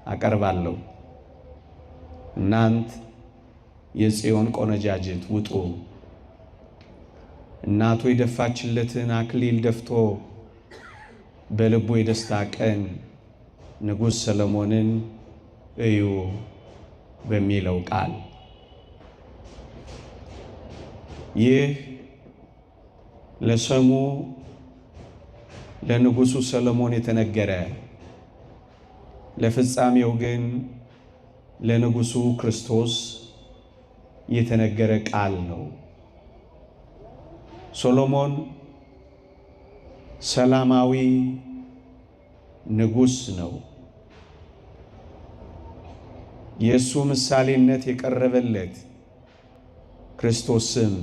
አቀርባለሁ። እናንት የጽዮን ቆነጃጅት ውጡ፣ እናቱ የደፋችለትን አክሊል ደፍቶ በልቡ የደስታ ቀን ንጉሥ ሰሎሞንን እዩ በሚለው ቃል ይህ ለሰሙ ለንጉሡ ሰሎሞን የተነገረ ለፍጻሜው ግን ለንጉሡ ክርስቶስ የተነገረ ቃል ነው። ሰሎሞን ሰላማዊ ንጉሥ ነው። የእሱ ምሳሌነት የቀረበለት ክርስቶስም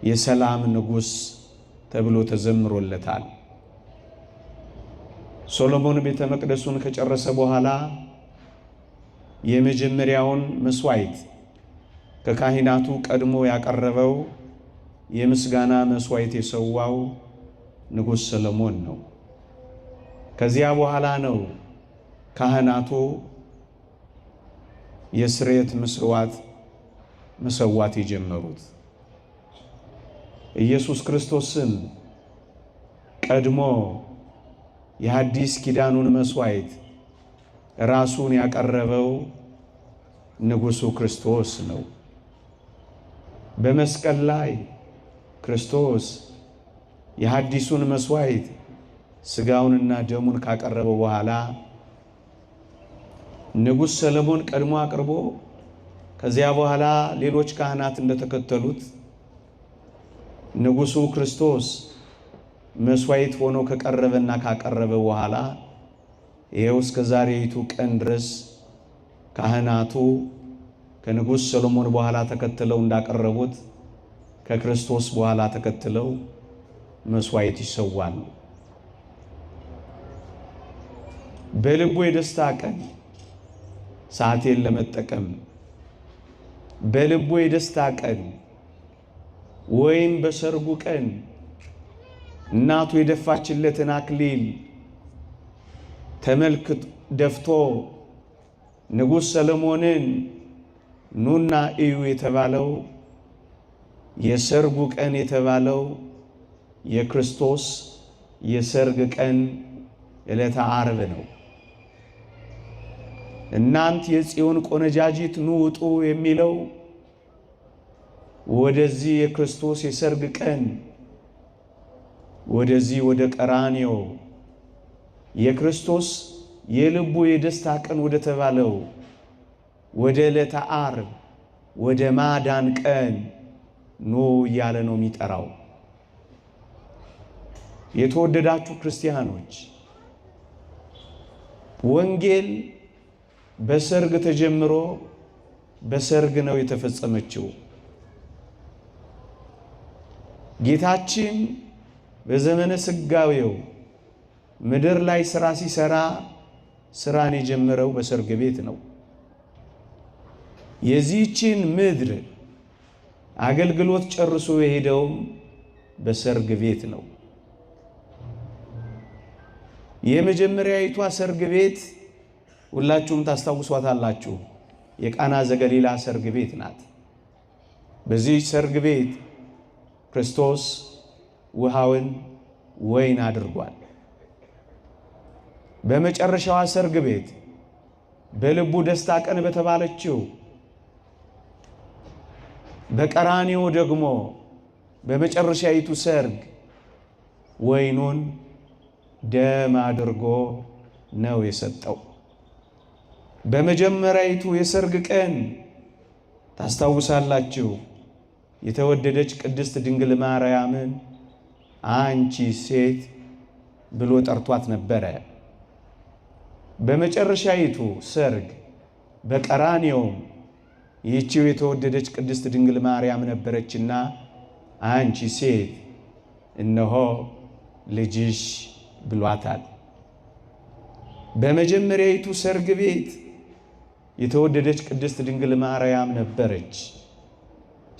የሰላም ንጉሥ ተብሎ ተዘምሮለታል። ሰሎሞን ቤተ መቅደሱን ከጨረሰ በኋላ የመጀመሪያውን መስዋዕት ከካህናቱ ቀድሞ ያቀረበው የምስጋና መስዋዕት የሰዋው ንጉሥ ሰሎሞን ነው። ከዚያ በኋላ ነው ካህናቱ የስርየት መስዋዕት መሰዋት የጀመሩት። ኢየሱስ ክርስቶስም ቀድሞ የሐዲስ ኪዳኑን መስዋዕት ራሱን ያቀረበው ንጉሡ ክርስቶስ ነው። በመስቀል ላይ ክርስቶስ የሐዲሱን መስዋዕት ሥጋውንና ደሙን ካቀረበው በኋላ ንጉሥ ሰሎሞን ቀድሞ አቅርቦ ከዚያ በኋላ ሌሎች ካህናት እንደተከተሉት ንጉሡ ክርስቶስ መስዋዕት ሆኖ ከቀረበና ካቀረበ በኋላ ይሄው እስከ ዛሬይቱ ቀን ድረስ ካህናቱ ከንጉሥ ሰሎሞን በኋላ ተከትለው እንዳቀረቡት ከክርስቶስ በኋላ ተከትለው መስዋዕት ይሰዋሉ። በልቡ የደስታ ቀን ሰዓቴን ለመጠቀም በልቡ የደስታ ቀን ወይም በሰርጉ ቀን እናቱ የደፋችለትን አክሊል ተመልክቶ ደፍቶ ንጉሥ ሰሎሞንን ኑና እዩ የተባለው የሰርጉ ቀን የተባለው የክርስቶስ የሰርግ ቀን ዕለተ ዓርብ ነው። እናንት የጽዮን ቆነጃጅት ኑ ውጡ የሚለው ወደዚህ የክርስቶስ የሰርግ ቀን ወደዚህ ወደ ቀራንዮ የክርስቶስ የልቡ የደስታ ቀን ወደ ተባለው ወደ ዕለተ ዓርብ ወደ ማዳን ቀን ኑ እያለ ነው የሚጠራው። የተወደዳችሁ ክርስቲያኖች ወንጌል በሰርግ ተጀምሮ በሰርግ ነው የተፈጸመችው። ጌታችን በዘመነ ስጋዌው ምድር ላይ ሥራ ሲሰራ ሥራን የጀመረው በሰርግ ቤት ነው። የዚህችን ምድር አገልግሎት ጨርሶ የሄደውም በሰርግ ቤት ነው። የመጀመሪያዊቷ ሰርግ ቤት ሁላችሁም ታስታውሷታላችሁ። የቃና ዘገሊላ ሰርግ ቤት ናት። በዚህ ሰርግ ቤት ክርስቶስ ውሃውን ወይን አድርጓል። በመጨረሻዋ ሰርግ ቤት በልቡ ደስታ ቀን በተባለችው በቀራንዮ ደግሞ በመጨረሻይቱ ሰርግ ወይኑን ደም አድርጎ ነው የሰጠው። በመጀመሪያይቱ የሰርግ ቀን ታስታውሳላችሁ፣ የተወደደች ቅድስት ድንግል ማርያምን አንቺ ሴት ብሎ ጠርቷት ነበረ። በመጨረሻይቱ ሰርግ በቀራንዮም ይህቺው የተወደደች ቅድስት ድንግል ማርያም ነበረችና አንቺ ሴት እነሆ ልጅሽ ብሏታል። በመጀመሪያይቱ ሰርግ ቤት የተወደደች ቅድስት ድንግል ማርያም ነበረች።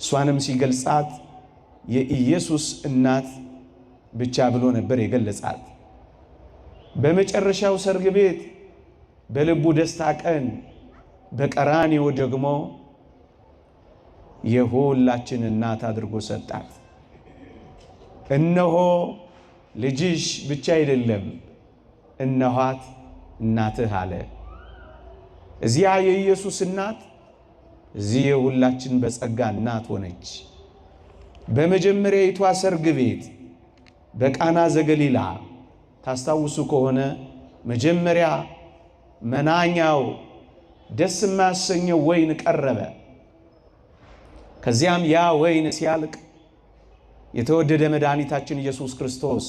እሷንም ሲገልጻት የኢየሱስ እናት ብቻ ብሎ ነበር የገለጻት። በመጨረሻው ሰርግ ቤት በልቡ ደስታ ቀን በቀራንዮ ደግሞ የሁላችን እናት አድርጎ ሰጣት። እነሆ ልጅሽ ብቻ አይደለም እነኋት እናትህ አለ። እዚያ የኢየሱስ እናት እዚህ የሁላችን በጸጋ እናት ሆነች። በመጀመሪያይቷ ሰርግ ቤት በቃና ዘገሊላ ታስታውሱ ከሆነ መጀመሪያ መናኛው ደስ የማያሰኘው ወይን ቀረበ። ከዚያም ያ ወይን ሲያልቅ የተወደደ መድኃኒታችን ኢየሱስ ክርስቶስ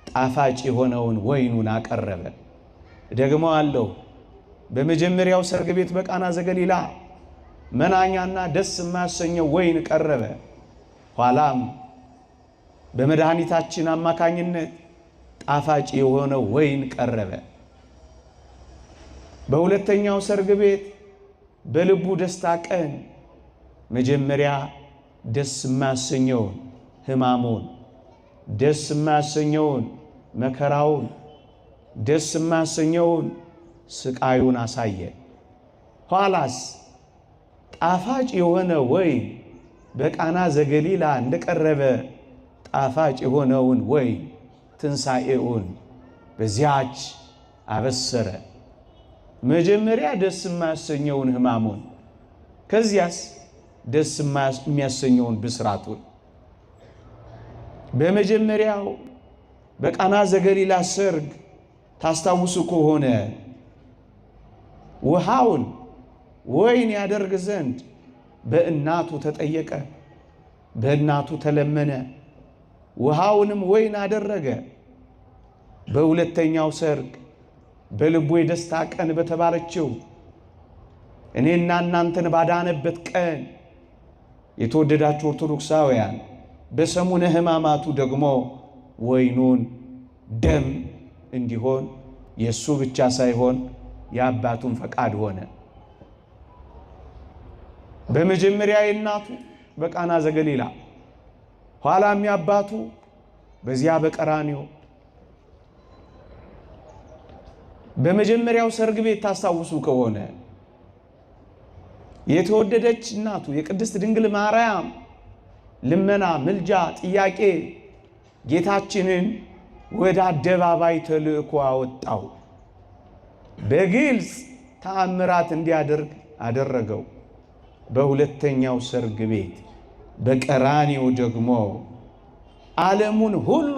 ጣፋጭ የሆነውን ወይኑን አቀረበ። ደግሞ አለው በመጀመሪያው ሰርግ ቤት በቃና ዘገሊላ መናኛና ደስ የማያሰኘው ወይን ቀረበ። ኋላም በመድኃኒታችን አማካኝነት ጣፋጭ የሆነው ወይን ቀረበ። በሁለተኛው ሰርግ ቤት በልቡ ደስታ ቀን መጀመሪያ ደስ የማያሰኘውን ሕማሙን፣ ደስ የማያሰኘውን መከራውን፣ ደስ የማያሰኘውን ስቃዩን አሳየ። ኋላስ ጣፋጭ የሆነ ወይን በቃና ዘገሊላ እንደቀረበ ጣፋጭ የሆነውን ወይን ትንሣኤውን በዚያች አበሰረ። መጀመሪያ ደስ የማያሰኘውን ሕማሙን፣ ከዚያስ ደስ የሚያሰኘውን ብስራቱን። በመጀመሪያው በቃና ዘገሊላ ሰርግ ታስታውሱ ከሆነ ውሃውን ወይን ያደርግ ዘንድ በእናቱ ተጠየቀ፣ በእናቱ ተለመነ፣ ውሃውንም ወይን አደረገ። በሁለተኛው ሰርግ በልቡ የደስታ ቀን በተባለችው እኔና እናንተን ባዳነበት ቀን የተወደዳችሁ ኦርቶዶክሳውያን በሰሙነ ሕማማቱ ደግሞ ወይኑን ደም እንዲሆን የእሱ ብቻ ሳይሆን የአባቱን ፈቃድ ሆነ። በመጀመሪያ የእናቱ በቃና ዘገሊላ፣ ኋላም የአባቱ በዚያ በቀራንዮ። በመጀመሪያው ሰርግ ቤት ታስታውሱ ከሆነ የተወደደች እናቱ የቅድስት ድንግል ማርያም ልመና፣ ምልጃ፣ ጥያቄ ጌታችንን ወደ አደባባይ ተልእኮ አወጣው። በግልጽ ተአምራት እንዲያደርግ አደረገው። በሁለተኛው ሰርግ ቤት በቀራንዮ ደግሞ ዓለሙን ሁሉ